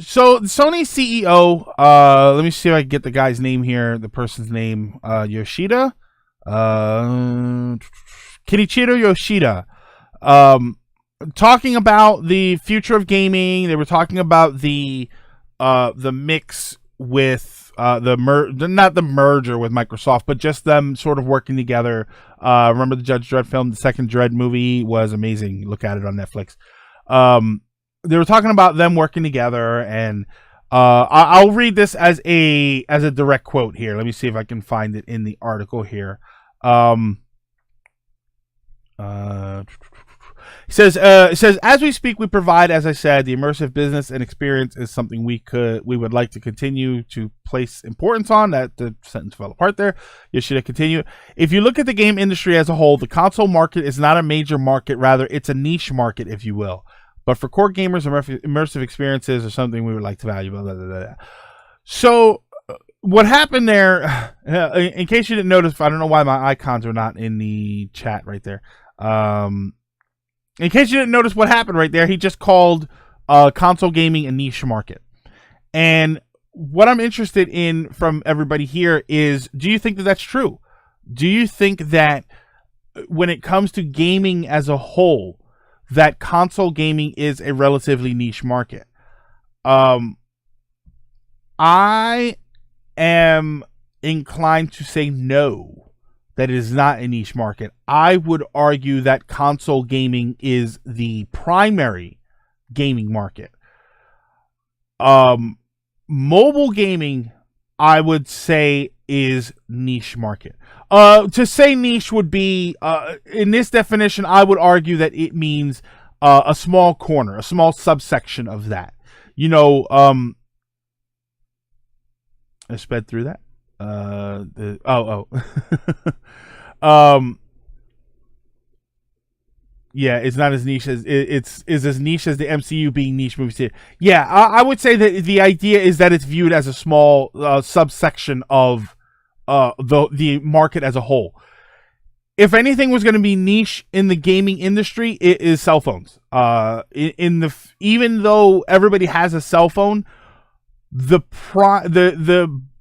So Sony CEO, let me see if I can get the guy's name here, the person's name, Yoshida, Kenichiro Yoshida, talking about the future of gaming. They were talking about the mix with not the merger with Microsoft, but just them sort of working together. Remember the Judge Dredd film? The second Dredd movie was amazing. Look at it on Netflix. They were talking about them working together, and I'll read this as a direct quote here. Let me see if I can find it in the article here. It says, as we speak, we provide, as I said, the immersive business and experience is something we would like to continue to place importance on. That the sentence fell apart there. You should continue. If you look at the game industry as a whole, the console market is not a major market. Rather, it's a niche market, if you will. But for core gamers, immersive experiences are something we would like to value. Blah, blah, blah, blah. So what happened there, in case you didn't notice, I don't know why my icons are not in the chat right there. In case you didn't notice what happened right there, he just called console gaming a niche market. And what I'm interested in from everybody here is, do you think that that's true? Do you think that when it comes to gaming as a whole, that console gaming is a relatively niche market? I am inclined to say no, that it is not a niche market. I would argue that console gaming is the primary gaming market. Mobile gaming, I would say, is niche market. To say niche would be, in this definition, I would argue that it means a small corner, a small subsection of that. You know, I sped through that. Yeah, it's not as niche as it's as niche as the MCU being niche movies. Yeah, I would say that the idea is that it's viewed as a small subsection of the market as a whole. If anything was going to be niche in the gaming industry, it is cell phones. Even though everybody has a cell phone, the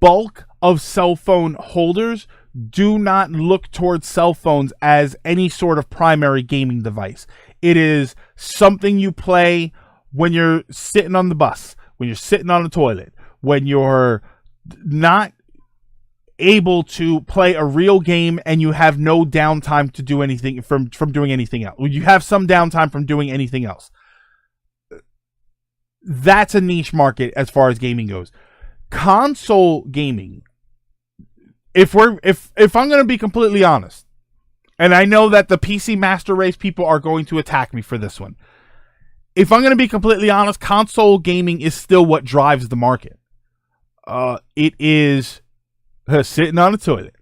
bulk of cell phone holders do not look towards cell phones as any sort of primary gaming device. It is something you play when you're sitting on the bus, when you're sitting on the toilet, when you're not able to play a real game and you have no downtime to do anything from doing anything else. You have some downtime from doing anything else. That's a niche market as far as gaming goes. Console gaming, if I'm going to be completely honest, and I know that the PC Master Race people are going to attack me for this one. If I'm going to be completely honest, console gaming is still what drives the market. It is sitting on the toilet.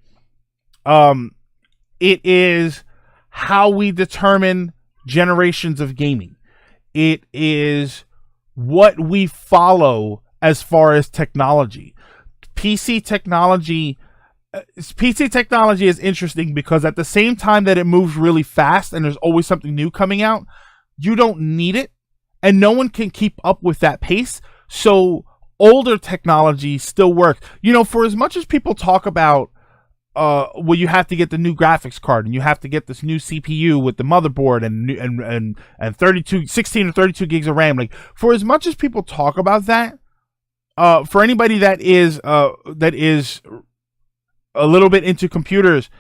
It is how we determine generations of gaming. It is what we follow as far as technology. PC technology is interesting because at the same time that it moves really fast and there's always something new coming out, you don't need it and no one can keep up with that pace. So older technology still works. You know, for as much as people talk about well, you have to get the new graphics card and you have to get this new CPU with the motherboard and 16 or 32 gigs of RAM. Like, for as much as people talk about that, for anybody that is a little bit into computers,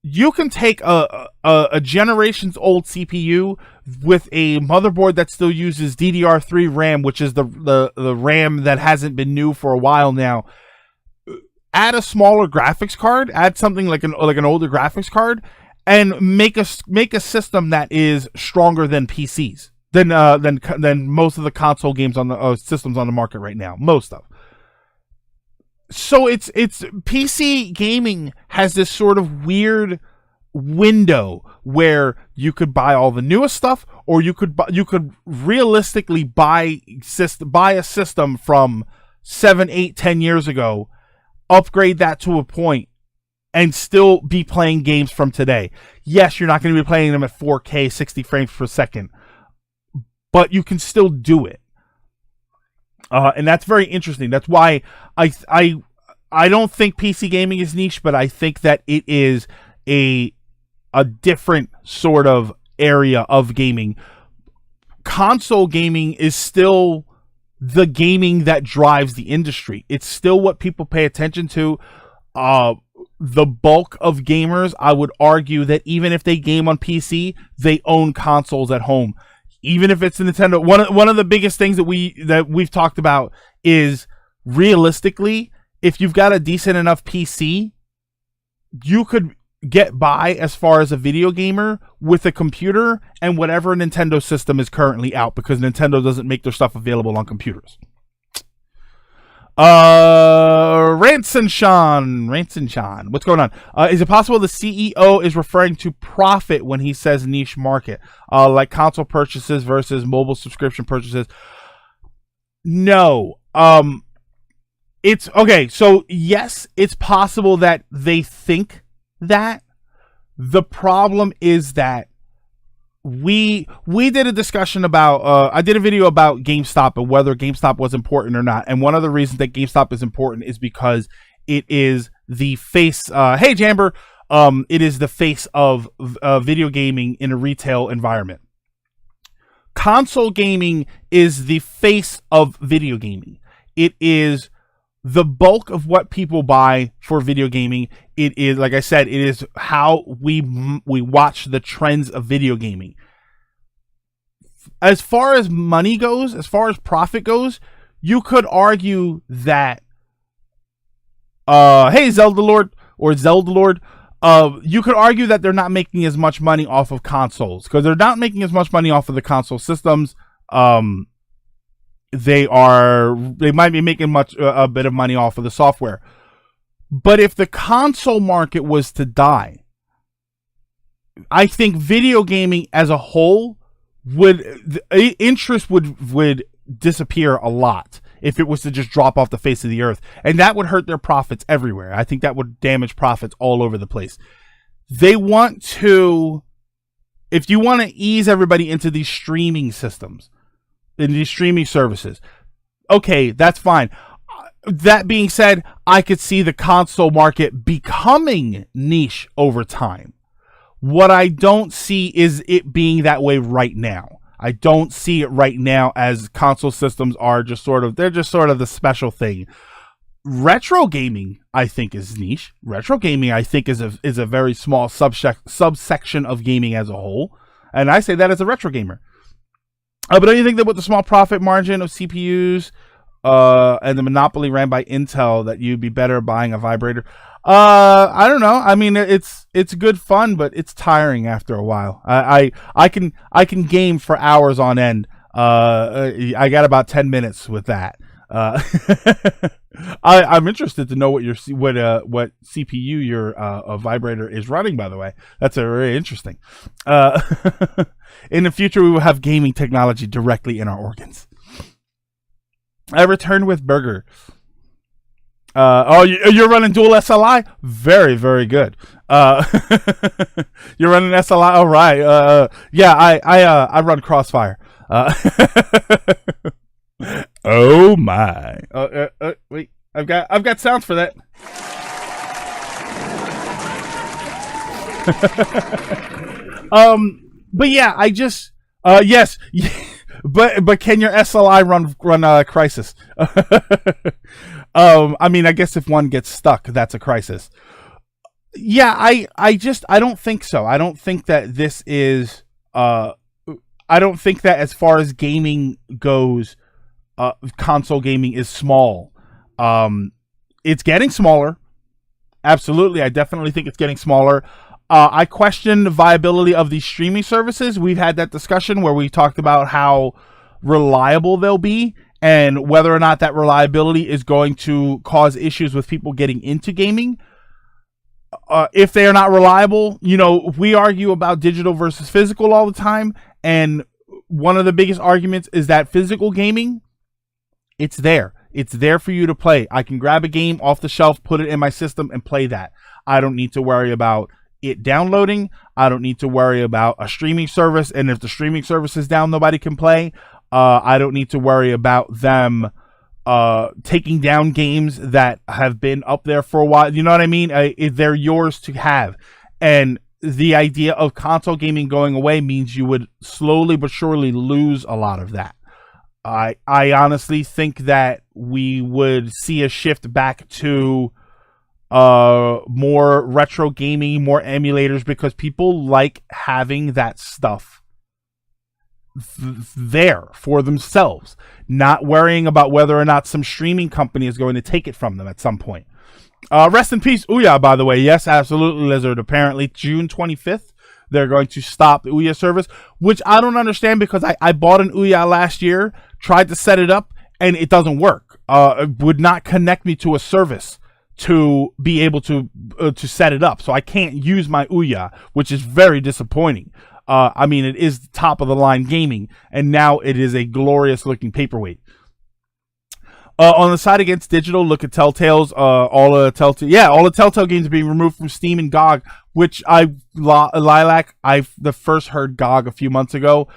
you can take a generation's old CPU with a motherboard that still uses DDR3 RAM, which is the RAM that hasn't been new for a while now. Add a smaller graphics card, add something like an older graphics card, and make a system that is stronger than PCs, than most of the console games on the systems on the market right now. Most of. So it's PC gaming has this sort of weird window where you could buy all the newest stuff, or you could realistically buy a system from 7, 8, 10 years ago, upgrade that to a point, and still be playing games from today. Yes, you're not going to be playing them at 4K, 60 frames per second, but you can still do it. And that's very interesting. That's why I don't think PC gaming is niche, but I think that it is a different sort of area of gaming. Console gaming is still the gaming that drives the industry. It's still what people pay attention to. The bulk of gamers, I would argue that even if they game on PC, they own consoles at home. Even if it's a Nintendo, one of the biggest things that we've talked about is, realistically, if you've got a decent enough PC, you could get by as far as a video gamer with a computer and whatever Nintendo system is currently out, because Nintendo doesn't make their stuff available on computers. Ranson Sean, what's going on? Is it possible the CEO is referring to profit when he says niche market, like console purchases versus mobile subscription purchases? No. It's okay. So yes, it's possible that they think that. The problem is that we did a discussion about, I did a video about GameStop and whether GameStop was important or not. And one of the reasons that GameStop is important is because it is the face, hey Jamber, it is the face of video gaming in a retail environment. Console gaming is the face of video gaming. It is the bulk of what people buy for video gaming. It is, like I said, it is how we watch the trends of video gaming. As far as money goes, as far as profit goes, you could argue that, hey, Zelda Lord, you could argue that they're not making as much money off of consoles, because they're not making as much money off of the console systems. They might be making a bit of money off of the software. But if the console market was to die, I think video gaming as a whole interest would disappear a lot if it was to just drop off the face of the earth, and that would hurt their profits everywhere. I think that would damage profits all over the place. They want to, if you want to ease everybody into these streaming systems, in these streaming services, okay, that's fine. That being said, I could see the console market becoming niche over time. What I don't see is it being that way right now. I don't see it right now, as console systems are just sort of the special thing. Retro gaming, I think, is niche. Retro gaming, I think, is a very small subsection of gaming as a whole. And I say that as a retro gamer. But don't you think that with the small profit margin of CPUs and the monopoly ran by Intel, that you'd be better buying a vibrator? I don't know. I mean, it's good fun, but it's tiring after a while. I can game for hours on end. I got about 10 minutes with that. I'm interested to know what CPU your vibrator is running, by the way. That's very interesting. In the future, we will have gaming technology directly in our organs. I returned with Burger. You're running dual SLI? Very, very good. You're running SLI? All right. Yeah, I run Crossfire. Oh my. Wait, I've got sounds for that. But yeah, I just, yes, but can your SLI run Crisis? I mean, I guess if one gets stuck, that's a crisis. Yeah, I don't think so. I don't think that this is, I don't think that as far as gaming goes, console gaming is small. It's getting smaller. Absolutely. I definitely think it's getting smaller. I question the viability of these streaming services. We've had that discussion where we talked about how reliable they'll be and whether or not that reliability is going to cause issues with people getting into gaming. If they are not reliable, we argue about digital versus physical all the time. And one of the biggest arguments is that physical gaming, it's there. It's there for you to play. I can grab a game off the shelf, put it in my system, and play that. I don't need to worry about it downloading. I don't need to worry about a streaming service. And if the streaming service is down, nobody can play. I don't need to worry about them taking down games that have been up there for a while. You know what I mean? They're yours to have. And the idea of console gaming going away means you would slowly but surely lose a lot of that. I honestly think that we would see a shift back to more retro gaming, more emulators, because people like having that stuff there for themselves, not worrying about whether or not some streaming company is going to take it from them at some point. Rest in peace, Ouya, by the way. Yes, absolutely, Lizard. Apparently, June 25th, they're going to stop the Ouya service, which I don't understand, because I bought an Ouya last year, tried to set it up, and it doesn't work. It would not connect me to a service to be able to set it up. So I can't use my Ouya, which is very disappointing. I mean, it is top of the line gaming, and now it is a glorious looking paperweight. On the side against digital, look at Telltale's all the Telltale games are being removed from Steam and GOG, which Lilac, I the first heard GOG a few months ago,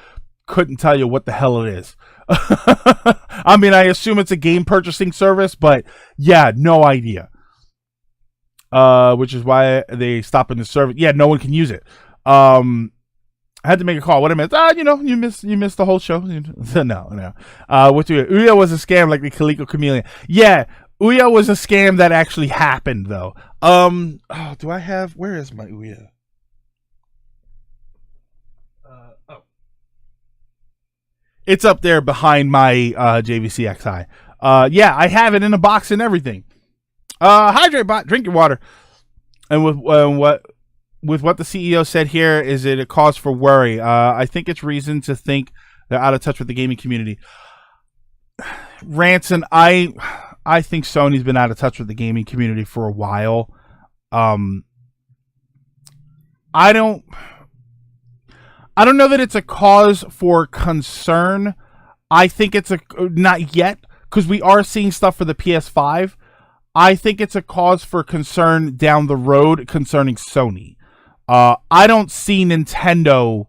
couldn't tell you what the hell it is. I mean, I assume it's a game purchasing service, but yeah, no idea. Which is why they stopping the service. Yeah, no one can use it. I had to make a call. What I meant, you missed the whole show. No. What do Ouya was a scam like the Calico Chameleon. Yeah, Ouya was a scam that actually happened though. Do I have? Where is my Ouya? It's up there behind my JVC XI. Yeah, I have it in a box and everything. Hydrate bot, drink your water. And with what the CEO said here, is it a cause for worry? I think it's reason to think they're out of touch with the gaming community. Ranson, I think Sony's been out of touch with the gaming community for a while. I don't know that it's a cause for concern. I think it's not yet, because we are seeing stuff for the PS5. I think it's a cause for concern down the road concerning Sony. I don't see Nintendo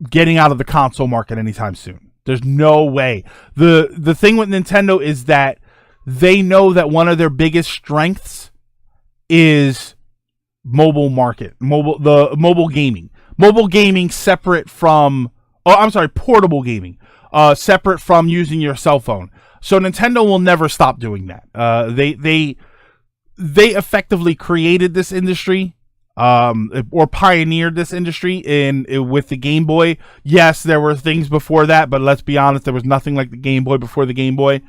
getting out of the console market anytime soon. There's no way. The thing with Nintendo is that they know that one of their biggest strengths is mobile gaming. Mobile gaming separate from portable gaming. Separate from using your cell phone. So Nintendo will never stop doing that. They effectively created this industry, or pioneered this industry with the Game Boy. Yes, there were things before that, but let's be honest, there was nothing like the Game Boy before the Game Boy.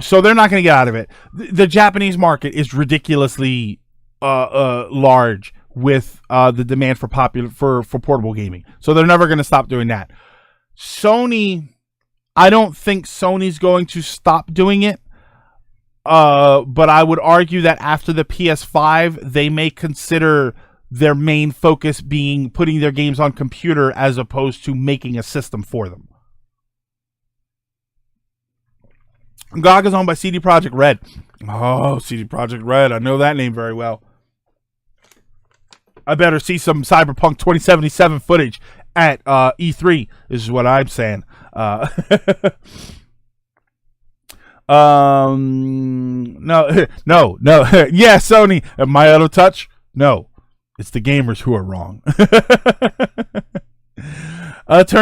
So they're not going to get out of it. The Japanese market is ridiculously large with the demand for portable gaming. So they're never going to stop doing that. Sony, I don't think Sony's going to stop doing it. But I would argue that after the PS5, they may consider their main focus being putting their games on computer as opposed to making a system for them. GOG is owned by CD Projekt Red. Oh, CD Projekt Red. I know that name very well. I better see some Cyberpunk 2077 footage at E3. This is what I'm saying. No. Yeah, Sony. Am I out of touch? No. It's the gamers who are wrong. Turn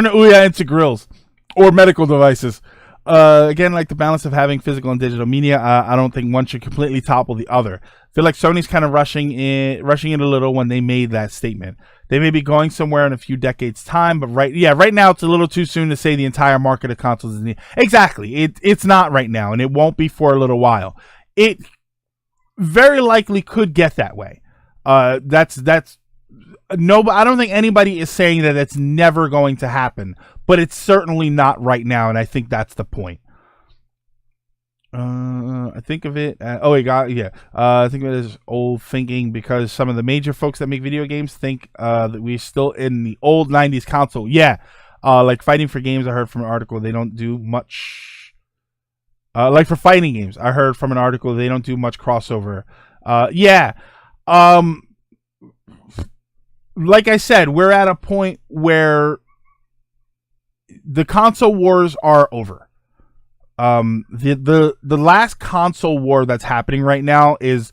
the Ouya into grills or medical devices. Again, like the balance of having physical and digital media, I don't think one should completely topple the other. I feel like Sony's kind of rushing it a little when they made that statement. They may be going somewhere in a few decades' time, but right now it's a little too soon to say the entire market of consoles is exactly. It's not right now, and it won't be for a little while. It very likely could get that way. That's no, I don't think anybody is saying that it's never going to happen, but it's certainly not right now, and I think that's the point. I think of it. I think of it as old thinking, because some of the major folks that make video games think that we're still in the old 90s console. Yeah, like Fighting for Games, I heard from an article they don't do much. Like for fighting games, I heard from an article they don't do much crossover. Like I said, we're at a point where the console wars are over. The last console war that's happening right now is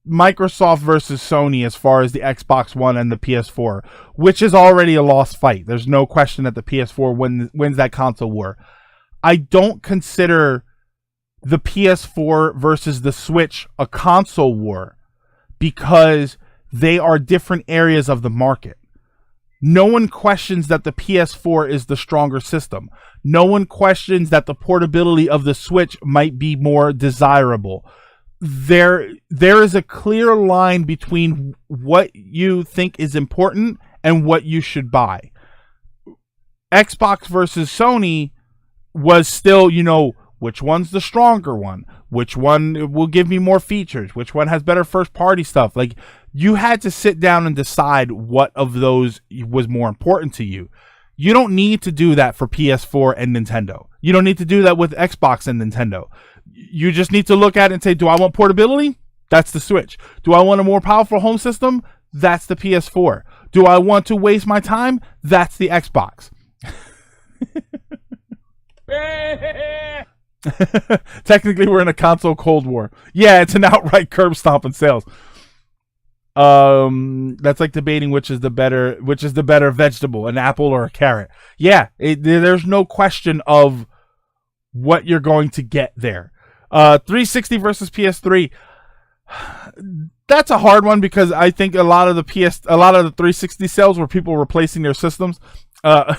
Microsoft versus Sony as far as the Xbox One and the PS4, which is already a lost fight. There's no question that the PS4 wins that console war. I don't consider the PS4 versus the Switch a console war because they are different areas of the market. No one questions that the PS4 is the stronger system. No one questions that the portability of the Switch might be more desirable. There is a clear line between what you think is important and what you should buy. Xbox versus Sony was still, which one's the stronger one? Which one will give me more features? Which one has better first party stuff? Like, you had to sit down and decide what of those was more important to you. You don't need to do that for PS4 and Nintendo. You don't need to do that with Xbox and Nintendo. You just need to look at it and say, do I want portability? That's the Switch. Do I want a more powerful home system? That's the PS4. Do I want to waste my time? That's the Xbox. Technically, we're in a console cold war. Yeah, it's an outright curb stomp in sales. That's like debating which is the better vegetable, an apple or a carrot. Yeah, there's no question of what you're going to get there. 360 versus PS3. That's a hard one because I think a lot of the 360 sales were people replacing their systems. Yeah,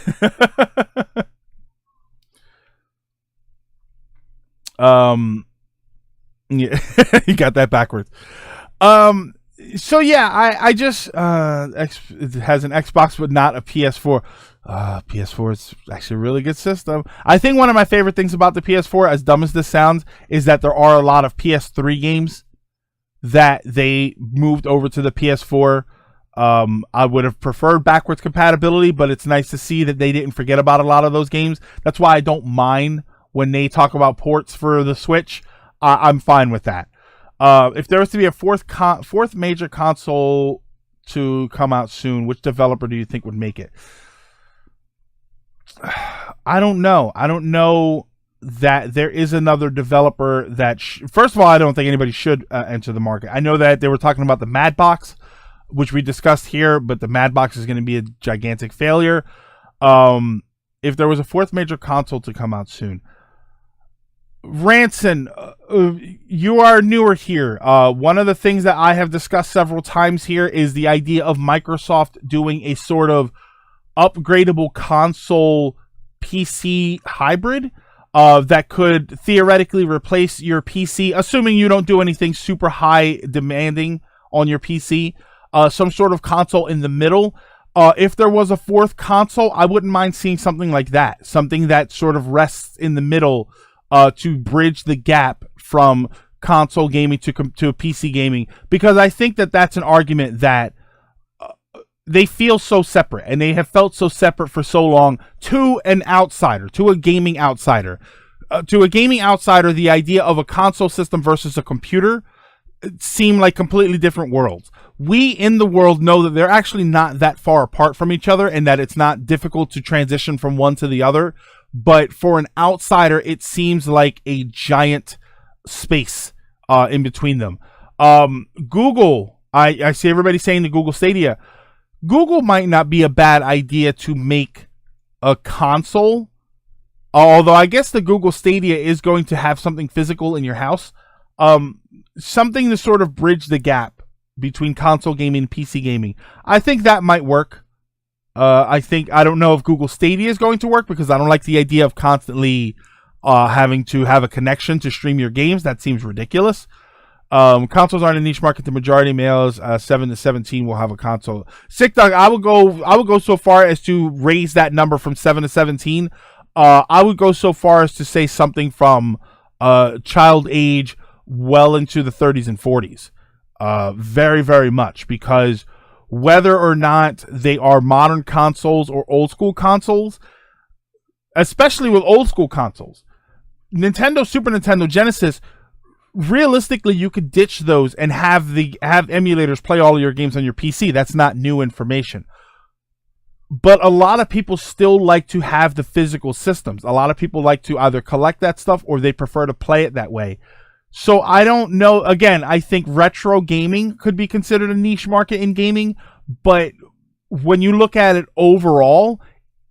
you got that backwards. So yeah, I just it has an Xbox but not a PS4. PS4 is actually a really good system. I think one of my favorite things about the PS4, as dumb as this sounds, is that there are a lot of PS3 games that they moved over to the PS4. I would have preferred backwards compatibility, but it's nice to see that they didn't forget about a lot of those games. That's why I don't mind when they talk about ports for the Switch. I'm fine with that. If there was to be a fourth major console to come out soon, which developer do you think would make it? I don't know. I don't know that there is another developer that... First of all, I don't think anybody should enter the market. I know that they were talking about the Madbox, which we discussed here, but the Madbox is going to be a gigantic failure. If there was a fourth major console to come out soon... Ranson, you are newer here. One of the things that I have discussed several times here is the idea of Microsoft doing a sort of upgradable console PC hybrid that could theoretically replace your PC, assuming you don't do anything super high demanding on your PC. Some sort of console in the middle. If there was a fourth console, I wouldn't mind seeing something like that. Something that sort of rests in the middle to bridge the gap from console gaming to PC gaming, because I think that that's an argument that they feel so separate, and they have felt so separate for so long to an outsider, to a gaming outsider. To a gaming outsider, the idea of a console system versus a computer seem like completely different worlds. We in the world know that they're actually not that far apart from each other, and that it's not difficult to transition from one to the other. But for an outsider, it seems like a giant space in between them. Google, I see everybody saying the Google Stadia. Google might not be a bad idea to make a console, although I guess the Google Stadia is going to have something physical in your house. Something to sort of bridge the gap between console gaming and PC gaming. I think that might work. I don't know if Google Stadia is going to work, because I don't like the idea of constantly having to have a connection to stream your games. That seems ridiculous. Consoles aren't a niche market. The majority of males 7 to 17 will have a console. Sick Dog, I would go so far as to raise that number from 7 to 17. I would go so far as to say something from child age well into the 30s and 40s. Very, very much, because whether or not they are modern consoles or old school consoles, especially with old school consoles, Nintendo, Super Nintendo, Genesis, realistically, you could ditch those and have emulators play all of your games on your PC. That's not new information. But a lot of people still like to have the physical systems. A lot of people like to either collect that stuff or they prefer to play it that way. So I don't know. Again, I think retro gaming could be considered a niche market in gaming, but when you look at it overall,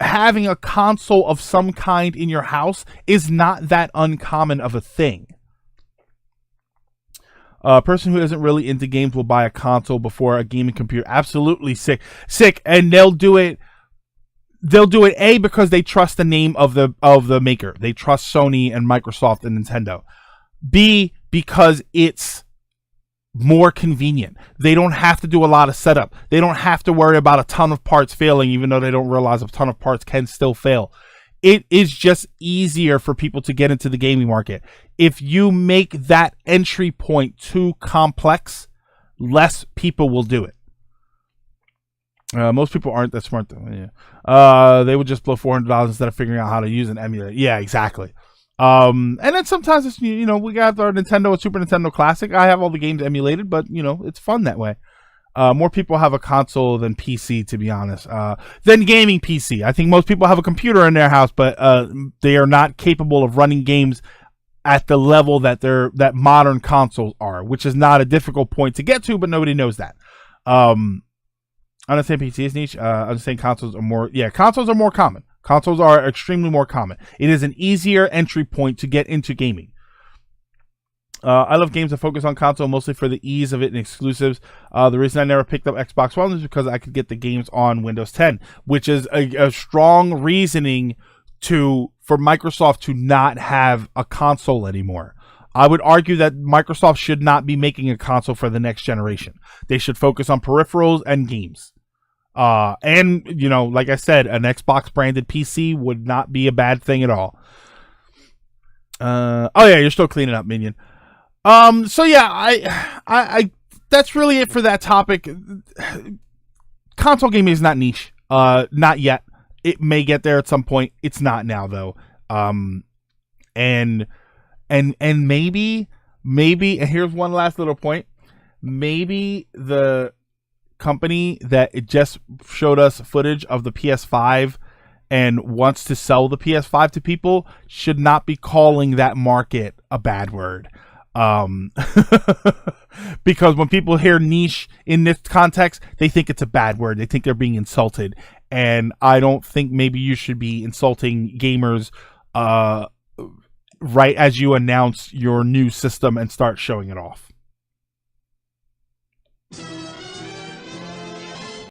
having a console of some kind in your house is not that uncommon of a thing. A person who isn't really into games will buy a console before a gaming computer. Absolutely sick. And they'll do it A, because they trust the name of the maker. They trust Sony and Microsoft and Nintendo. B, because it's more convenient. They don't have to do a lot of setup. They don't have to worry about a ton of parts failing, even though they don't realize a ton of parts can still fail. It is just easier for people to get into the gaming market. If you make that entry point too complex, less people will do it. Most people aren't that smart though. Yeah. They would just blow $400 instead of figuring out how to use an emulator. Yeah, exactly. And then sometimes it's, we got our Nintendo and Super Nintendo Classic. I have all the games emulated, but it's fun that way. More people have a console than PC, to be honest. Than gaming PC. I think most people have a computer in their house, but they are not capable of running games at the level that modern consoles are, which is not a difficult point to get to, but nobody knows that. I'm not saying PC is niche. I'm just saying consoles are more. Yeah, consoles are more common. Consoles are extremely more common. It is an easier entry point to get into gaming. I love games that focus on console mostly for the ease of it and exclusives. The reason I never picked up Xbox One is because I could get the games on Windows 10, which is a strong reasoning for Microsoft to not have a console anymore. I would argue that Microsoft should not be making a console for the next generation. They should focus on peripherals and games. And like I said, an Xbox branded PC would not be a bad thing at all. Oh yeah, you're still cleaning up, Minion. So yeah, I that's really it for that topic. Console gaming is not niche. Not yet. It may get there at some point. It's not now though. And maybe, and here's one last little point. Maybe the company that it just showed us footage of the PS5 and wants to sell the PS5 to people should not be calling that market a bad word. Because when people hear niche in this context, they think it's a bad word. They think they're being insulted. And I don't think maybe you should be insulting gamers right as you announce your new system and start showing it off.